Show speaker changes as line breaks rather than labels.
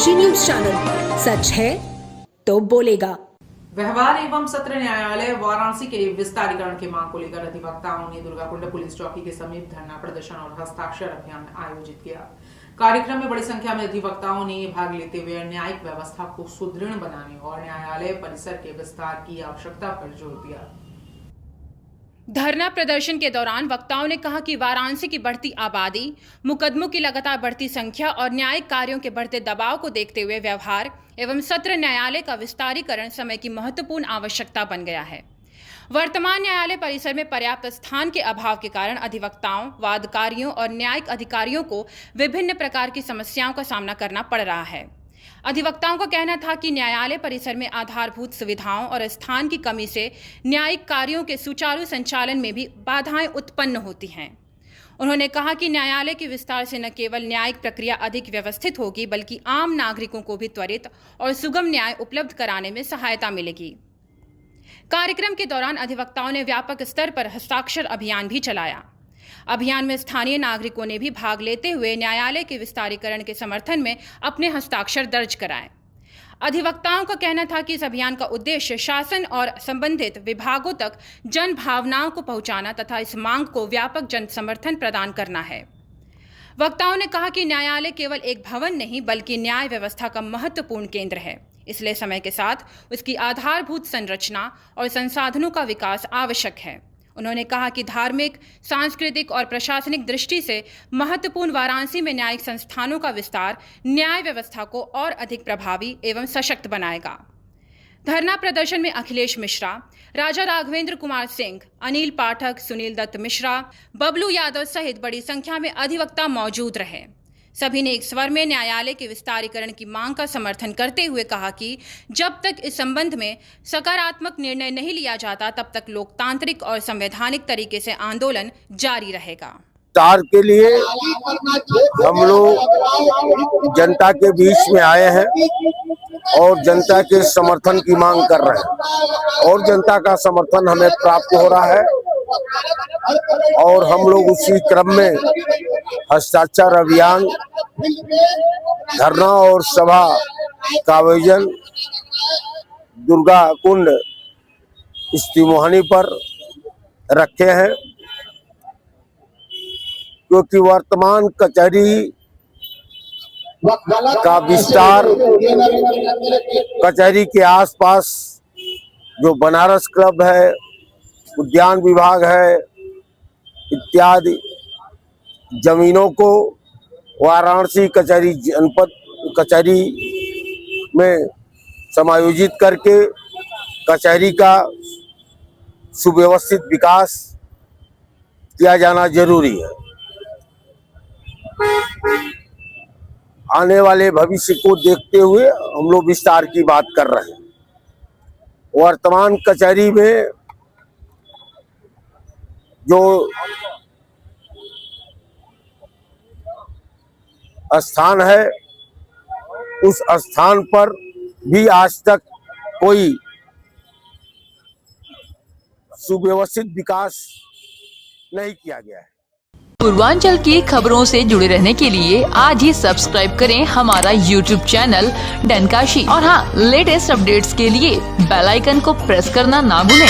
Kashi news channel, सच है तो बोलेगा।
व्यवहार एवं सत्र न्यायालय वाराणसी के विस्तारीकरण की मांग को लेकर अधिवक्ताओं ने दुर्गाकुंड पुलिस चौकी के समीप धरना प्रदर्शन और हस्ताक्षर अभियान आयोजित किया। कार्यक्रम में बड़ी संख्या में अधिवक्ताओं ने भाग लेते हुए न्यायिक व्यवस्था को सुदृढ़ बनाने और न्यायालय परिसर के विस्तार की आवश्यकता पर जोर दिया।
धरना प्रदर्शन के दौरान वक्ताओं ने कहा कि वाराणसी की बढ़ती आबादी, मुकदमों की लगातार बढ़ती संख्या और न्यायिक कार्यों के बढ़ते दबाव को देखते हुए व्यवहार एवं सत्र न्यायालय का विस्तारीकरण समय की महत्वपूर्ण आवश्यकता बन गया है। वर्तमान न्यायालय परिसर में पर्याप्त स्थान के अभाव के कारण अधिवक्ताओं, वादकारियों और न्यायिक अधिकारियों को विभिन्न प्रकार की समस्याओं का सामना करना पड़ रहा है। अधिवक्ताओं का कहना था कि न्यायालय परिसर में आधारभूत सुविधाओं और स्थान की कमी से न्यायिक कार्यों के सुचारू संचालन में भी बाधाएं उत्पन्न होती हैं। उन्होंने कहा कि न्यायालय के विस्तार से न केवल न्यायिक प्रक्रिया अधिक व्यवस्थित होगी, बल्कि आम नागरिकों को भी त्वरित और सुगम न्याय उपलब्ध कराने में सहायता मिलेगी। कार्यक्रम के दौरान अधिवक्ताओं ने व्यापक स्तर पर हस्ताक्षर अभियान भी चलाया। अभियान में स्थानीय नागरिकों ने भी भाग लेते हुए न्यायालय के विस्तारीकरण के समर्थन में अपने हस्ताक्षर दर्ज कराए। अधिवक्ताओं का कहना था कि इस अभियान का उद्देश्य शासन और संबंधित विभागों तक जन भावनाओं को पहुंचाना तथा इस मांग को व्यापक जन समर्थन प्रदान करना है। वक्ताओं ने कहा कि न्यायालय केवल एक भवन नहीं, बल्कि न्याय व्यवस्था का महत्वपूर्ण केंद्र है। इसलिए समय के साथ उसकी आधारभूत संरचना और संसाधनों का विकास आवश्यक है। उन्होंने कहा कि धार्मिक, सांस्कृतिक और प्रशासनिक दृष्टि से महत्वपूर्ण वाराणसी में न्यायिक संस्थानों का विस्तार न्याय व्यवस्था को और अधिक प्रभावी एवं सशक्त बनाएगा। धरना प्रदर्शन में अखिलेश मिश्रा, राजा राघवेंद्र कुमार सिंह, अनिल पाठक, सुनील दत्त मिश्रा, बबलू यादव सहित बड़ी संख्या में अधिवक्ता मौजूद रहे। सभी ने एक स्वर में न्यायालय के विस्तारीकरण की मांग का समर्थन करते हुए कहा कि जब तक इस संबंध में सकारात्मक निर्णय नहीं लिया जाता, तब तक लोकतांत्रिक और संवैधानिक तरीके से आंदोलन जारी रहेगा।
विस्तार के लिए हम लोग जनता के बीच में आए हैं और जनता के समर्थन की मांग कर रहे हैं और जनता का समर्थन हमें प्राप्त हो रहा है और हम लोग उसी क्रम में हस्ताक्षर अभियान, धरना और सभा का आयोजन दुर्गा कुंड स्थित पर रखे हैं, क्योंकि वर्तमान कचहरी का विस्तार, कचहरी के आसपास जो बनारस क्लब है, उद्यान विभाग है इत्यादि जमीनों को वाराणसी कचहरी जनपद कचहरी में समायोजित करके कचहरी का सुव्यवस्थित विकास किया जाना जरूरी है। आने वाले भविष्य को देखते हुए हम लोग विस्तार की बात कर रहे हैं। वर्तमान कचहरी में जो स्थान है, उस स्थान पर भी आज तक कोई सुव्यवस्थित विकास नहीं किया गया है।
पूर्वांचल की खबरों से जुड़े रहने के लिए आज ही सब्सक्राइब करें हमारा YouTube चैनल डन काशी और हाँ, लेटेस्ट अपडेट्स के लिए बेल आइकन को प्रेस करना ना भूलें।